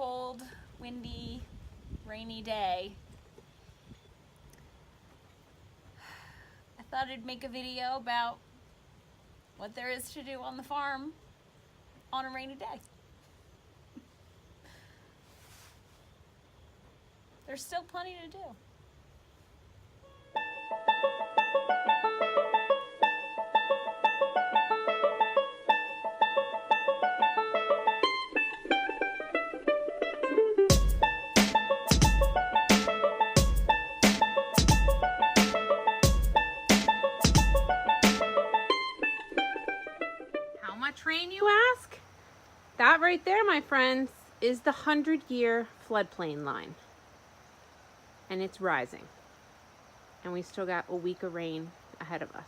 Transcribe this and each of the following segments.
cold, windy, rainy day, I thought I'd make a video about what there is to do on the farm on a rainy day. There's still plenty to do. How much rain, you ask? That right there, my friends, is the 100-year floodplain line. And it's rising. And we still got a week of rain ahead of us.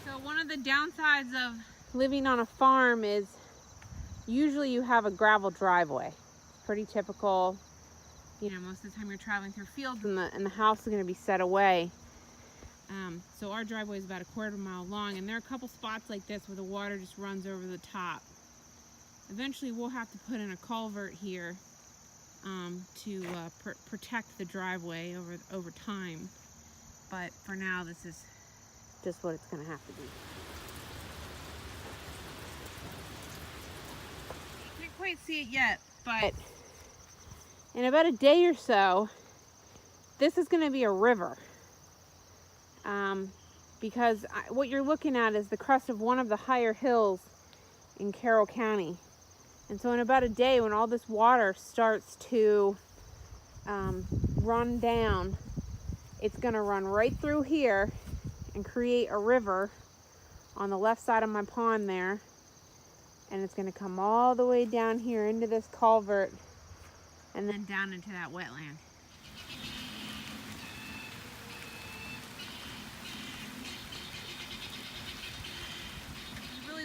So one of the downsides of living on a farm is usually you have a gravel driveway. It's pretty typical. You know, most of the time you're traveling through fields and the house is going to be set away. So our driveway is about a quarter of a mile long, and there are a couple spots like this where the water just runs over the top. Eventually we'll have to put in a culvert here to protect the driveway over time. But for now, this is just what it's going to have to be. You can't quite see it yet, but in about a day or so, this is going to be a river. Because what you're looking at is the crest of one of the higher hills in Carroll County. And so in about a day, when all this water starts to run down, it's going to run right through here and create a river on the left side of my pond there. And it's going to come all the way down here into this culvert and then down into that wetland.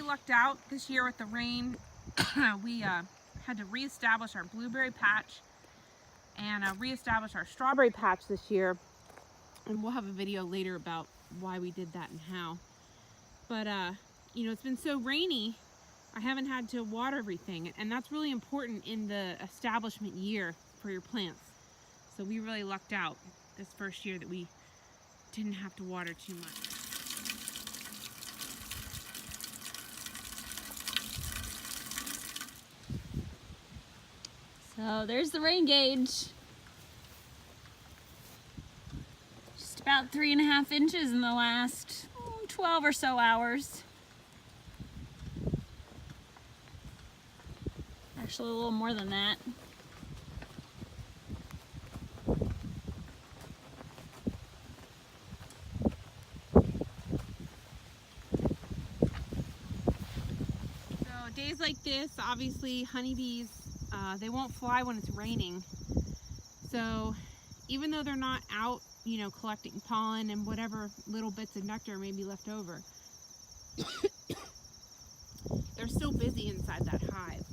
Lucked out this year with the rain. We had to reestablish our blueberry patch and reestablish our strawberry patch this year, and we'll have a video later about why we did that and how. But you know, it's been so rainy, I haven't had to water everything, and that's really important in the establishment year for your plants. So we really lucked out this first year that we didn't have to water too much. So there's the rain gauge. Just about 3.5 inches in the last 12 or so hours. Actually a little more than that. So days like this, obviously honeybees, they won't fly when it's raining. So even though they're not out, you know, collecting pollen and whatever little bits of nectar may be left over, they're still busy inside that hive.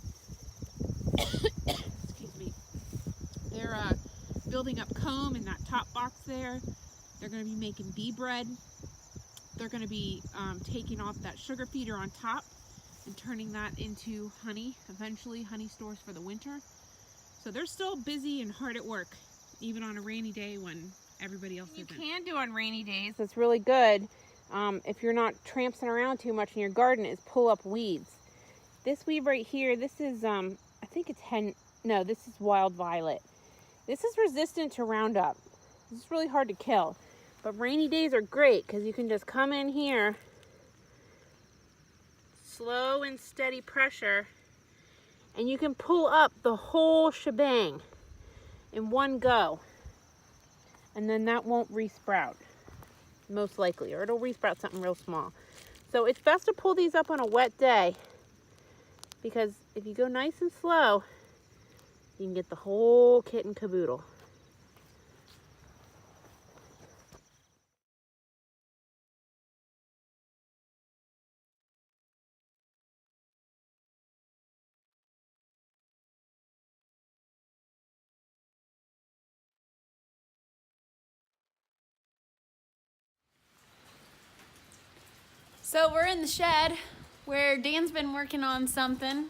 Excuse me. They're building up comb in that top box there. They're going to be making bee bread. They're going to be taking off that sugar feeder on top and turning that into honey, eventually honey stores for the winter. So they're still busy and hard at work, even on a rainy day when everybody else isn't. You can do on rainy days, that's really good, if you're not tramping around too much in your garden, is pull up weeds. This weed right here, this is, I think it's this is wild violet. This is resistant to Roundup. This is really hard to kill. But rainy days are great because you can just come in here, slow and steady pressure, and you can pull up the whole shebang in one go. And then that won't resprout, most likely, or it'll resprout something real small. So it's best to pull these up on a wet day, because if you go nice and slow, you can get the whole kit and caboodle. So we're in the shed where Dan's been working on something.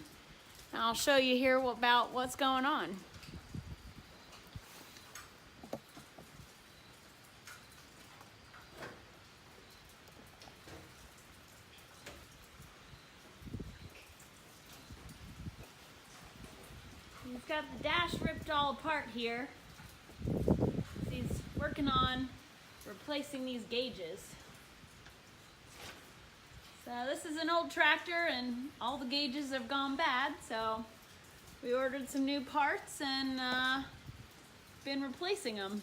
I'll show you here about what's going on. He's got the dash ripped all apart here. He's working on replacing these gauges. So this is an old tractor and all the gauges have gone bad, so we ordered some new parts and been replacing them.